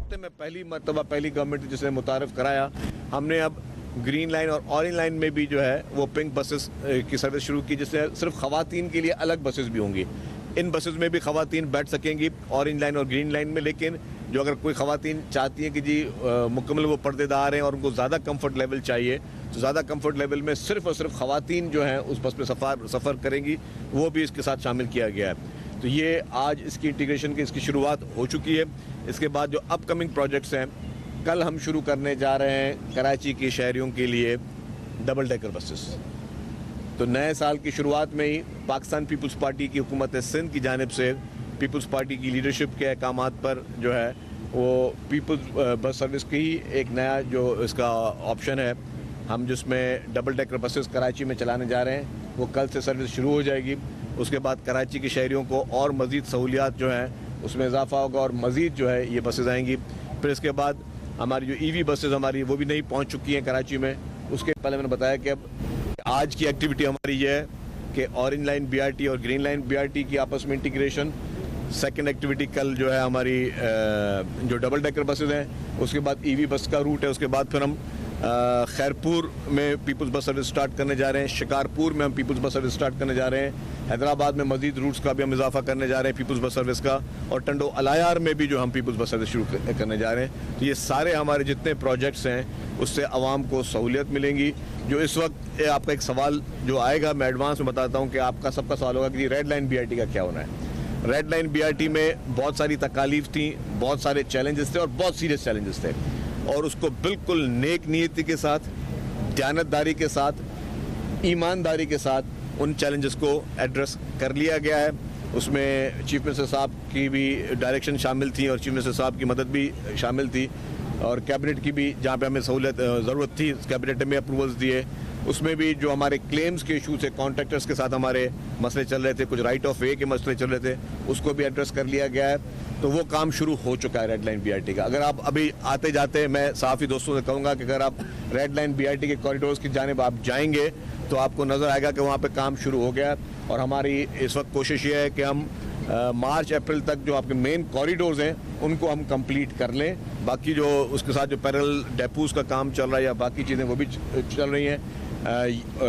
खत्ते में पहली मरतबा पहली गवर्नमेंट जिसने मुतारफ़ कराया, हमने अब ग्रीन लाइन और ऑरेंज लाइन में भी जो है वो पिंक बसेस की सर्विस शुरू की, जिससे सिर्फ ख़वातीन के लिए अलग बसेस भी होंगी। इन बसेस में भी ख़वातीन बैठ सकेंगी ऑरेंज लाइन और ग्रीन लाइन में, लेकिन जो अगर कोई ख़वातीन चाहती हैं कि जी मुकम्मल वो पर्देदार हैं और उनको ज़्यादा कंफर्ट लेवल चाहिए, तो ज़्यादा कंफर्ट लेवल में सिर्फ और सिर्फ ख़वातीन जो हैं उस बस में सफ़र करेंगी, वो भी इसके साथ शामिल किया गया है। तो ये आज इसकी इंटीग्रेशन की इसकी शुरुआत हो चुकी है। इसके बाद जो अपकमिंग प्रोजेक्ट्स हैं, कल हम शुरू करने जा रहे हैं कराची के शहरियों के लिए डबल डेकर बसेस। तो नए साल की शुरुआत में ही पाकिस्तान पीपल्स पार्टी की हुकूमत सिंध की जानिब से पीपल्स पार्टी की लीडरशिप के अहकामात पर जो है वो पीपल्स बस सर्विस की ही एक नया जो इसका ऑप्शन है, हम जिसमें डबल डेकर बसेस कराची में चलाने जा रहे हैं, वो कल से सर्विस शुरू हो जाएगी। उसके बाद कराची के शहरियों को और मज़ीद सहूलियात जो हैं उसमें इजाफा होगा और मज़ीद जो है ये बसेस आएंगी। फिर इसके बाद हमारी जो ईवी बसेस हमारी वो भी नहीं पहुंच चुकी हैं कराची में। उसके पहले मैंने बताया कि अब आज की एक्टिविटी हमारी ये है कि ऑरेंज लाइन बीआरटी और ग्रीन लाइन बीआरटी की आपस में इंटीग्रेशन। सेकंड एक्टिविटी कल जो है हमारी जो डबल डेकर बसेस हैं, उसके बाद ईवी बस का रूट है। उसके बाद फिर हम खैरपुर में पीपल्स बस सर्विस स्टार्ट करने जा रहे हैं, शिकारपुर में हम पीपल्स बस सर्विस स्टार्ट करने जा रहे हैं, हैदराबाद में मजीद रूट्स का भी हम इजाफा करने जा रहे हैं पीपल्स बस सर्विस का, और टंडो अलायार में भी जो हम पीपल्स बस सर्विस शुरू करने जा रहे हैं। तो ये सारे हमारे जितने प्रोजेक्ट्स हैं उससे आवाम को सहूलियत मिलेंगी। जो इस वक्त आपका एक सवाल जो आएगा, मैं एडवांस में बताता हूँ कि आपका सबका सवाल होगा कि रेड लाइन बीआरटी का क्या होना है। रेड लाइन बीआरटी में बहुत सारी तकालीफ थी, बहुत सारे चैलेंजेस थे और बहुत सीरियस चैलेंजेस थे, और उसको बिल्कुल नेक नीयती के साथ, दयानतदारी के साथ, ईमानदारी के साथ उन चैलेंजेस को एड्रेस कर लिया गया है। उसमें चीफ मिनिस्टर साहब की भी डायरेक्शन शामिल थी और चीफ मिनिस्टर साहब की मदद भी शामिल थी, और कैबिनेट की भी जहाँ पे हमें सहूलियत ज़रूरत थी कैबिनेट में अप्रूवल्स दिए। उसमें भी जो हमारे क्लेम्स के इशू थे, कॉन्ट्रैक्टर्स के साथ हमारे मसले चल रहे थे, कुछ राइट ऑफ वे के मसले चल रहे थे, उसको भी एड्रेस कर लिया गया है। तो वो काम शुरू हो चुका है रेड लाइन बीआरटी का। अगर आप अभी आते जाते, मैं साफ़ी दोस्तों से कहूँगा कि अगर आप रेड लाइन बीआरटी के कॉरिडोर्स की जानिब आप जाएंगे तो आपको नज़र आएगा कि वहाँ पे काम शुरू हो गया है। और हमारी इस वक्त कोशिश ये है कि हम मार्च अप्रैल तक जो आपके मेन कॉरिडोर्स हैं उनको हम कंप्लीट कर लें। बाकी जो उसके साथ जो पैरेलल डेपोज का काम चल रहा है या बाकी चीज़ें वो भी चल रही हैं।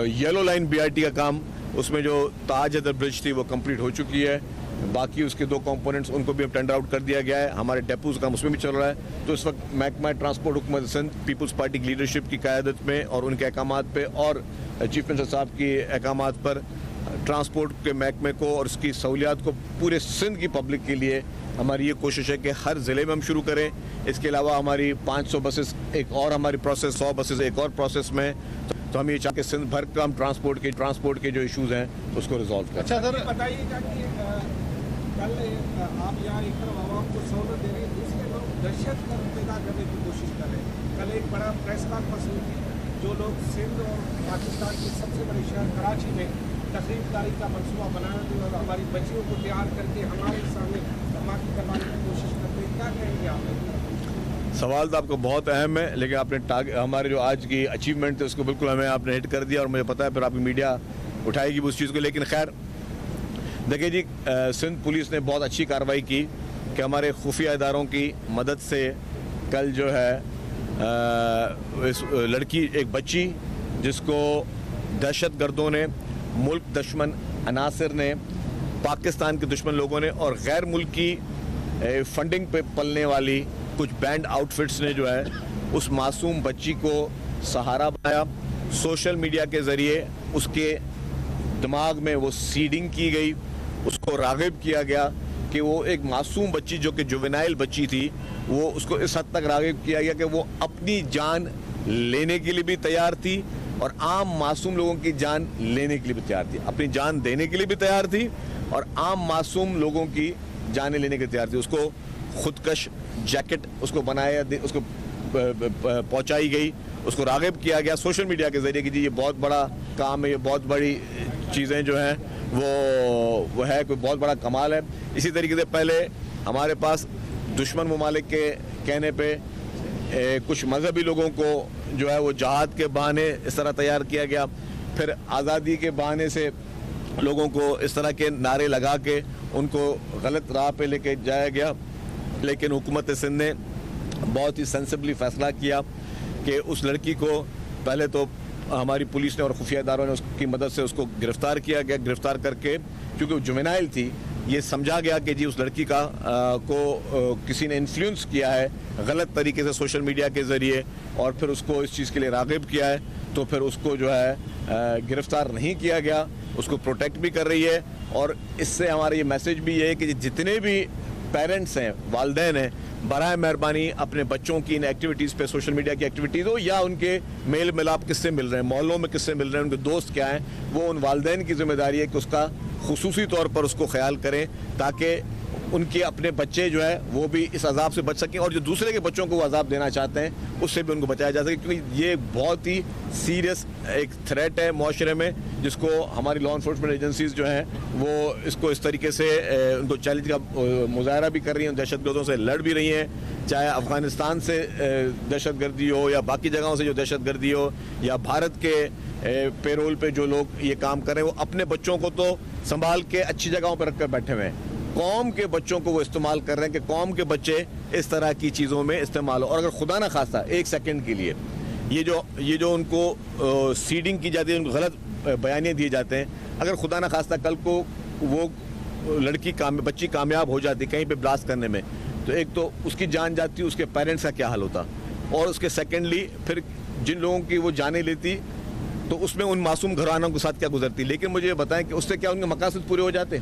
येलो लाइन बीआरटी का काम, उसमें जो ताज हैदर ब्रिज थी वो कंप्लीट हो चुकी है। बाकी उसके दो कंपोनेंट्स उनको भी टेंडर आउट कर दिया गया है। हमारे डेपोज काम उसमें भी चल रहा है। तो इस वक्त महकमा ट्रांसपोर्ट हुकूमत सिंध पीपल्स पार्टी की लीडरशिप की क़यादत में और उनके अहकामात पे और चीफ मिनिस्टर साहब की अहकामात पर ट्रांसपोर्ट के महकमे को और उसकी सहूलियात को पूरे सिंध की पब्लिक के लिए हमारी ये कोशिश है कि हर ज़िले में हम शुरू करें। इसके अलावा हमारी 500 बसेस एक और हमारी प्रोसेस, 100 बसेस एक और प्रोसेस में। तो हम ये चाहते हैं सिंध भर का हम ट्रांसपोर्ट के जो इश्यूज़ हैं उसको रिजॉल्व करें। अच्छा सर, बताइएगा कि कल आप यहाँ एक तरफ आवाम को सहूलत दे रहे हैं, दूसरे लोग दहशत पैदा करने की कोशिश कर रहे हैं। कल एक बड़ा प्रेस कॉन्फ्रेंस हुई थी, जो लोग सिंध और पाकिस्तान के सबसे बड़े शहर कराची में तकरीबदारी का मनसूबा बनाने थे और हमारी बच्चियों को तैयार करके हमारे सामने धमाके करवाने की कोशिश करते हैं। क्या कहेंगे आप? सवाल तो आपका बहुत अहम है, लेकिन आपने हमारे जो आज की अचीवमेंट थे उसको बिल्कुल हमें आपने हिट कर दिया और मुझे पता है फिर आपकी मीडिया उठाएगी उस चीज़ को। लेकिन खैर देखिए जी, सिंध पुलिस ने बहुत अच्छी कार्रवाई की कि हमारे खुफिया इदारों की मदद से कल जो है इस लड़की, एक बच्ची जिसको दहशत गर्दों ने, मुल्क दुश्मन अनासर ने, पाकिस्तान के दुश्मन लोगों ने और गैर मुल्की फंडिंग पे पलने वाली कुछ बैंड आउटफिट्स ने जो है उस मासूम बच्ची को सहारा बनाया। सोशल मीडिया के ज़रिए उसके दिमाग में वो सीडिंग की गई, उसको राग़िब किया गया कि वो एक मासूम बच्ची जो कि जुवेनाइल बच्ची थी, वो उसको इस हद तक राग़िब किया गया कि वो अपनी जान लेने के लिए भी तैयार थी और आम मासूम लोगों की जान लेने के लिए भी तैयार थी, अपनी जान देने के लिए भी तैयार थी और आम मासूम लोगों की जानें लेने के लिए तैयार थी। उसको खुदकश जैकेट उसको बनाया, उसको पहुंचाई गई, उसको राग़िब किया गया सोशल मीडिया के ज़रिए कि जी ये बहुत बड़ा काम है, ये बहुत बड़ी चीज़ें जो हैं वो है, कोई बहुत बड़ा कमाल है। इसी तरीके से पहले हमारे पास दुश्मन ममालिक के कहने पे कुछ मजहबी लोगों को जो है वो जहाद के बहाने इस तरह तैयार किया गया, फिर आज़ादी के बहाने से लोगों को इस तरह के नारे लगा के उनको गलत राह पे लेके जाया गया। लेकिन हुकूमत सिंध ने बहुत ही सेंसिबली फैसला किया कि उस लड़की को पहले तो हमारी पुलिस ने और खुफिया इदारों ने उसकी मदद से उसको गिरफ्तार किया गया। गिरफ्तार करके क्योंकि वो जुवेनाइल थी, ये समझा गया कि जी उस लड़की को किसी ने इन्फ्लुएंस किया है गलत तरीके से सोशल मीडिया के ज़रिए और फिर उसको इस चीज़ के लिए राग़िब किया है, तो फिर उसको जो है गिरफ्तार नहीं किया गया, उसको प्रोटेक्ट भी कर रही है। और इससे हमारा ये मैसेज भी है कि जितने भी पेरेंट्स हैं, वालिदैन हैं, बराए मेहरबानी अपने बच्चों की इन एक्टिविटीज़ पे, सोशल मीडिया की एक्टिविटीज़ हो या उनके मेल मिलाप किससे मिल रहे हैं, मोहल्लों में किससे मिल रहे हैं, उनके दोस्त क्या हैं, वो उन वालिदैन की जिम्मेदारी है कि उसका खुसूसी तौर पर उसको ख्याल करें ताकि उनके अपने बच्चे जो है वो भी इस अजाब से बच सकें और जो दूसरे के बच्चों को वो अजाब देना चाहते हैं उससे भी उनको बचाया जा सके, क्योंकि ये बहुत ही सीरियस एक थ्रेट है माशरे में, जिसको हमारी लॉ इन्फोर्समेंट एजेंसीज जो हैं वो इसको इस तरीके से उनको चैलेंज का मुजाहरा भी कर रही हैं, दहशतगर्दों से लड़ भी रही हैं, चाहे अफ़गानिस्तान से दहशतगर्दी हो या बाकी जगहों से जो दहशतगर्दी हो या भारत के पेरोल पे जो लोग ये काम कर रहे हैं वो अपने बच्चों को तो संभाल के अच्छी जगहों पर रख कर बैठे हुए हैं, कौम के बच्चों को वो इस्तेमाल कर रहे हैं कि कौम के बच्चे इस तरह की चीज़ों में इस्तेमाल हो। और अगर खुदा ना खास्ता एक सेकंड के लिए ये जो उनको सीडिंग की जाती है, उनको गलत बयानियाँ दिए जाते हैं, अगर खुदा ना खास्ता कल को वो बच्ची कामयाब हो जाती कहीं पे ब्लास्ट करने में, तो एक तो उसकी जान जाती, उसके पेरेंट्स का क्या हाल होता, और उसके सेकेंडली फिर जिन लोगों की वो जाने लेती तो उसमें उन मासूम घरवालों के साथ क्या गुजरती। लेकिन मुझे ये बताएं कि उससे क्या उनके मकासद पूरे हो जाते?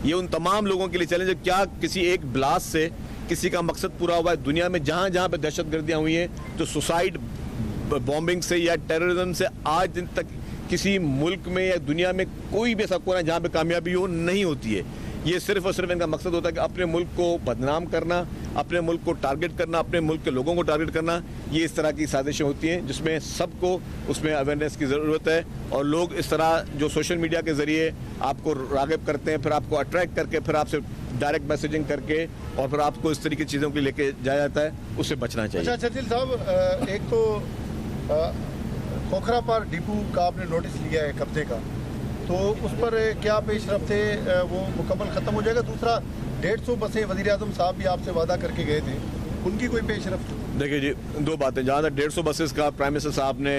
ये उन तमाम लोगों के लिए चैलेंज है। क्या किसी एक ब्लास्ट से किसी का मकसद पूरा हुआ है? दुनिया में जहाँ जहाँ पे दहशतगर्दियाँ हुई हैं, तो सुसाइड बॉम्बिंग से या टेररिज्म से आज दिन तक किसी मुल्क में या दुनिया में कोई भी ऐसा कोना जहाँ पे कामयाबी हो नहीं होती है। ये सिर्फ और सिर्फ इनका मकसद होता है कि अपने मुल्क को बदनाम करना, अपने मुल्क को टारगेट करना, अपने मुल्क के लोगों को टारगेट करना। ये इस तरह की साजिशें होती हैं जिसमें सबको उसमें अवेयरनेस की ज़रूरत है। और लोग इस तरह जो सोशल मीडिया के ज़रिए आपको राग़िब करते हैं, फिर आपको अट्रैक्ट करके, फिर आपसे डायरेक्ट मैसेजिंग करके और फिर आपको इस तरीके की चीज़ों के लेके जाया जाता है, उससे बचना चाहिए। अच्छा छतील साहब, एक तो खोखरा पर डिपू का आपने नोटिस लिया है कब्जे का, तो उस पर क्या पेशरफ्त है, वो मुकम्मल ख़त्म हो जाएगा? दूसरा 150 बसें वज़ीर-ए-आज़म साहब भी आपसे वादा करके गए थे, उनकी कोई पेशरफ्त? देखिए जी, दो बातें। जहाँ तक 150 बसेस का प्राइम मिनिस्टर साहब ने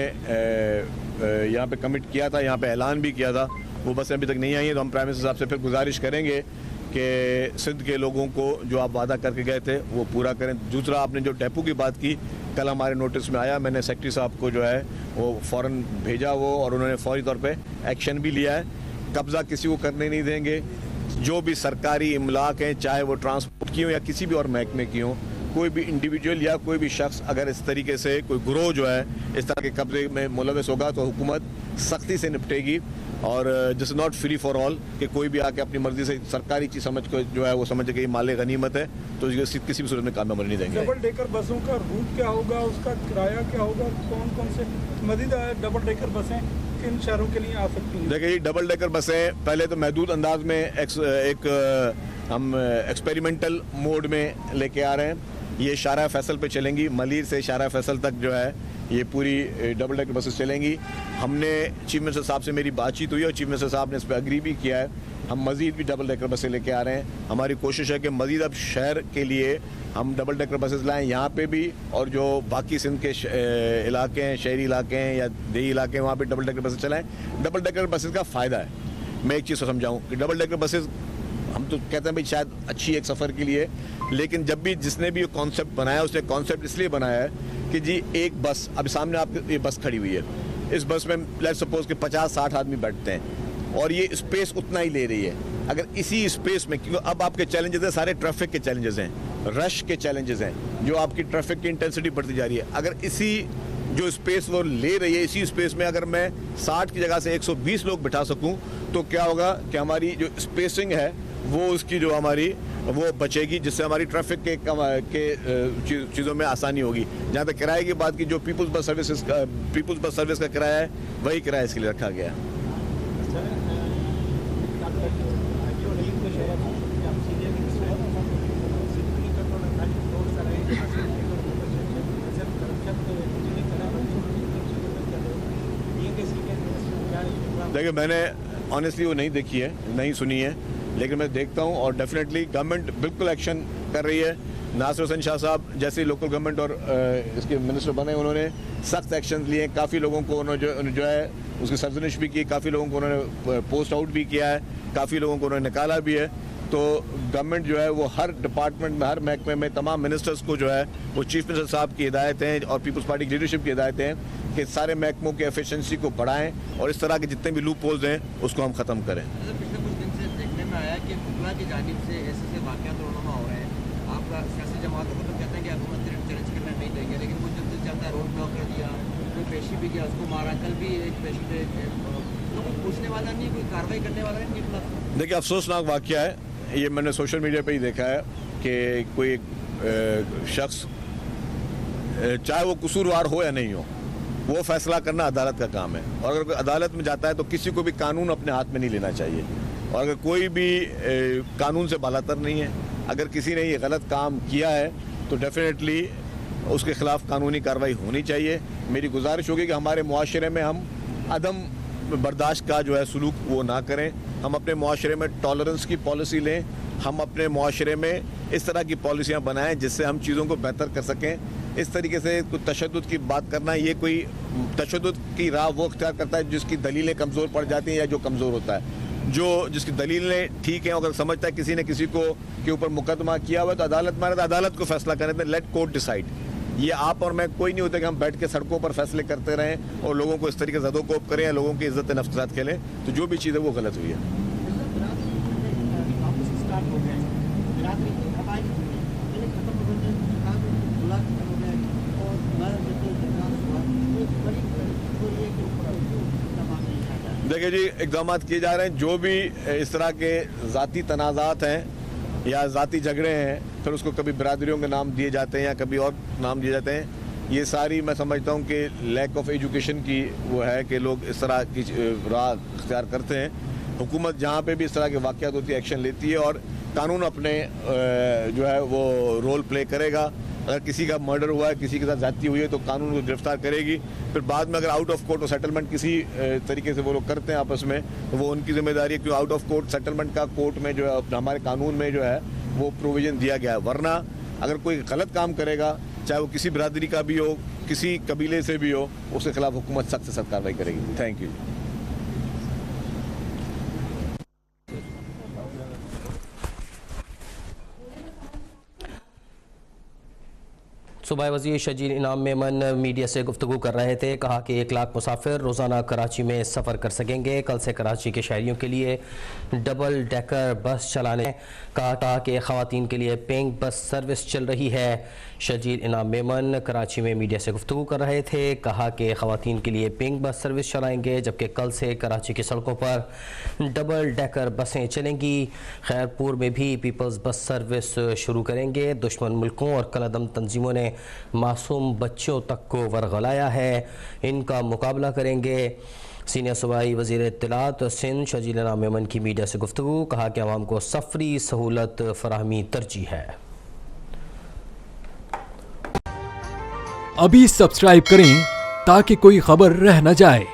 यहाँ पे कमिट किया था, यहाँ पे ऐलान भी किया था, वो बसें अभी तक नहीं आई हैं, तो हम प्राइम मिनिस्टर साहब से फिर गुजारिश करेंगे कि सिंध के लोगों को जो आप वादा करके गए थे वो पूरा करें। दूसरा, आपने जो डेपो की बात की, कल हमारे नोटिस में आया, मैंने सेक्रेटरी साहब को जो है वो फ़ौरन भेजा वो, और उन्होंने फौरी तौर पे एक्शन भी लिया है। कब्ज़ा किसी को करने नहीं देंगे। जो भी सरकारी इमलाक हैं, चाहे वो ट्रांसपोर्ट की हो या किसी भी और महकमे की हो, कोई भी इंडिविजुअल या कोई भी शख्स अगर इस तरीके से कोई गिरोह जो है इस तरह के कब्जे में मुलविस होगा तो हुकूमत सख्ती से निपटेगी। और this is not free for all कि कोई भी आके अपनी मर्जी से सरकारी चीज़ समझ को जो है वो समझ के माले गनीमत है, तो किसी भी सूरत में कामयाब नहीं देंगे। डबल डेकर बसों का रूट क्या होगा, उसका किराया क्या होगा, कौन कौन से मज़ीद डबल डेकर बसें किन शहरों के लिए आ सकती हैं? देखिए, डबल डेकर बसें पहले तो महदूद अंदाज में एक हम एक्सपेरिमेंटल मोड में लेके आ रहे हैं। ये शारा फैसल पे चलेंगी, मलीर से शारा फैसल तक जो है ये पूरी डबल डेकर बसेस चलेंगी। हमने चीफ मिनिस्टर साहब से मेरी बातचीत हुई और चीफ मिनिस्टर साहब ने इस पर अग्री भी किया है। हम मज़ीद भी डबल डेकर बसें लेके आ रहे हैं। हमारी कोशिश है कि मज़ीद अब शहर के लिए हम डबल डेकर बसेस लाएं, यहाँ पे भी, और जो बाकी सिंध के इलाके हैं, शहरी इलाके हैं या देही इलाके हैं, वहाँ पे डबल डेकर बसेस चलाएं। डबल डेकर बसेस का फ़ायदा है, मैं एक चीज़ समझाऊँ कि डबल डेकर बसेस हम तो कहते हैं भाई शायद अच्छी एक सफ़र के लिए, लेकिन जब भी जिसने भी ये कॉन्सेप्ट बनाया उसने कॉन्सेप्ट इसलिए बनाया है कि जी एक बस, अब सामने आपकी ये बस खड़ी हुई है, इस बस में लेट्स सपोज कि 50-60 आदमी बैठते हैं और ये स्पेस उतना ही ले रही है। अगर इसी स्पेस में, क्योंकि अब आपके चैलेंजेस हैं सारे ट्रैफिक के चैलेंजेस हैं, रश के चैलेंजेस हैं, जो आपकी ट्रैफिक की इंटेंसिटी बढ़ती जा रही है, अगर इसी जो स्पेस वो ले रही है, इसी स्पेस में अगर मैं 60 की जगह से 120 लोग बिठा सकूं तो क्या होगा कि हमारी जो स्पेसिंग है वो उसकी जो हमारी वो बचेगी, जिससे हमारी ट्रैफिक के चीज़ों में आसानी होगी। जहाँ तक किराए की बात की, जो पीपल्स बस सर्विस का किराया है वही किराया इसके लिए रखा गया है। देखिए, मैंने ऑनेस्टली वो नहीं देखी है, नहीं सुनी है, लेकिन मैं देखता हूँ और डेफिनेटली गवर्नमेंट बिल्कुल एक्शन कर रही है। नासिर हुसैन शाह साहब जैसे लोकल गवर्नमेंट और इसके मिनिस्टर बने, उन्होंने सख्त एक्शन लिए। काफ़ी लोगों को उन्होंने जो है उसकी सरजनिश भी की, काफ़ी लोगों को उन्होंने पोस्ट आउट भी किया है, काफ़ी लोगों को उन्होंने निकाला भी है। तो गवर्नमेंट जो है वो हर डिपार्टमेंट में, हर महकमे में तमाम मिनिस्टर्स को जो है वो चीफ मिनिस्टर साहब की हिदायतें और पीपल्स पार्टी की लीडरशिप की हिदायतें हैं कि सारे महकमों की एफिशिएंसी को बढ़ाएं और इस तरह के जितने भी लूप होल्स हैं उसको हम ख़त्म करें। पिछले कुछ दिन से देखने में आया कि हुकूमत की जानिब से ऐसे वाक़यात रोनमा हो रहे हैं। आप सियासी जमातों को तो कहते हैं कि हुकूमत चैलेंज करना नहीं देंगे, लेकिन वो जो चलता है रोड ब्लॉक कर दिया, कोई पेशी भी किया, उसको मारा। कल भी एक पेशी पे तो कोई पूछने वाला नहीं, कोई कार्रवाई करने वाला नहीं निकला। देखिए, अफसोसनाक वाक़या है ये। मैंने सोशल मीडिया पे ही देखा है कि कोई शख्स, चाहे वो कसूरवार हो या नहीं हो, वो फैसला करना अदालत का काम है। और अगर कोई अदालत में जाता है तो किसी को भी कानून अपने हाथ में नहीं लेना चाहिए। और अगर कोई भी कानून से बालातर नहीं है, अगर किसी ने ये गलत काम किया है तो डेफिनेटली उसके ख़िलाफ़ कानूनी कार्रवाई होनी चाहिए। मेरी गुजारिश होगी कि हमारे मुआशरे में हम अदम बर्दाश्त का जो है सलूक वो ना करें। हम अपने मुआशरे में टॉलरेंस की पॉलिसी लें, हम अपने मुआशरे में इस तरह की पॉलिसियाँ बनाएं जिससे हम चीज़ों को बेहतर कर सकें। इस तरीके से कोई तशद्दुद की बात करना, ये कोई तशद्दुद की राह वो अख्तियार करता है जिसकी दलीलें कमज़ोर पड़ जाती हैं या जो कमज़ोर होता है। जो जिसकी दलीलें ठीक हैं, अगर समझता है किसी ने किसी को के ऊपर मुकदमा किया हुआ तो अदालत में अदालत को फैसला करने दें। Let court decide. ये आप और मैं कोई नहीं होता कि हम बैठ के सड़कों पर फैसले करते रहें और लोगों को इस तरीके से ज़दोकोब करें या लोगों की इज्जत नफ्स के साथ खेलें। तो जो भी चीज़ है वो गलत हुई है। देखिए जी, इक़दाम किए जा रहे हैं। जो भी इस तरह के ज़ाती तनाज़ात हैं या ज़ाती झगड़े हैं, फिर उसको कभी बिरादरियों के नाम दिए जाते हैं या कभी और नाम दिए जाते हैं, ये सारी मैं समझता हूँ कि लैक ऑफ एजुकेशन की वो है कि लोग इस तरह की राह इख्तियार करते हैं। हुकूमत जहाँ पे भी इस तरह के वाक़यात होती है एक्शन लेती है और कानून अपने जो है वो रोल प्ले करेगा। अगर किसी का मर्डर हुआ है, किसी के साथ ज़्यादती हुई है तो कानून को गिरफ्तार करेगी। फिर बाद में अगर आउट ऑफ कोर्ट और सेटलमेंट किसी तरीके से वो लोग करते हैं आपस में, तो वो उनकी जिम्मेदारी है, क्योंकि आउट ऑफ कोर्ट सेटलमेंट का कोर्ट में जो है हमारे कानून में जो है वो प्रोविज़न दिया गया है। वरना अगर कोई गलत काम करेगा, चाहे वो किसी बिरादरी का भी हो, किसी कबीले से भी हो, उसके खिलाफ हुकूमत सख्त से सख्त कार्रवाई करेगी। Thank you. सूबाई वज़ीर शजील इनाम मेमन मीडिया से गुफ्तगू कर रहे थे। कहा कि 1 लाख मुसाफिर रोज़ाना कराची में सफ़र कर सकेंगे। कल से कराची के शहरियों के लिए डबल डेकर बस चलाने कहा था कि ख़वातीन के लिए पेइंग बस सर्विस चल रही है। शजील इनाम मेमन कराची में मीडिया से गुफ्तगू कर रहे थे। कहा कि ख़वातीन के लिए पेइंग बस सर्विस चलाएँगे, जबकि कल से कराची की सड़कों पर डबल डेकर बसें चलेंगी। खैरपुर में भी पीपल्स बस सर्विस शुरू करेंगे। दुश्मन मुल्कों और कलअदम तंजीमों ने मासूम बच्चों तक को वरगलाया है, इनका मुकाबला करेंगे। सीनियर सूबाई वज़ीर इत्तलात सिंध शजील इनाम मेमन की मीडिया से गुफ्तगू। कहा कि आवाम को सफरी सहूलत फराहमी तरजीह है। अभी सब्सक्राइब करें ताकि कोई खबर रह न जाए।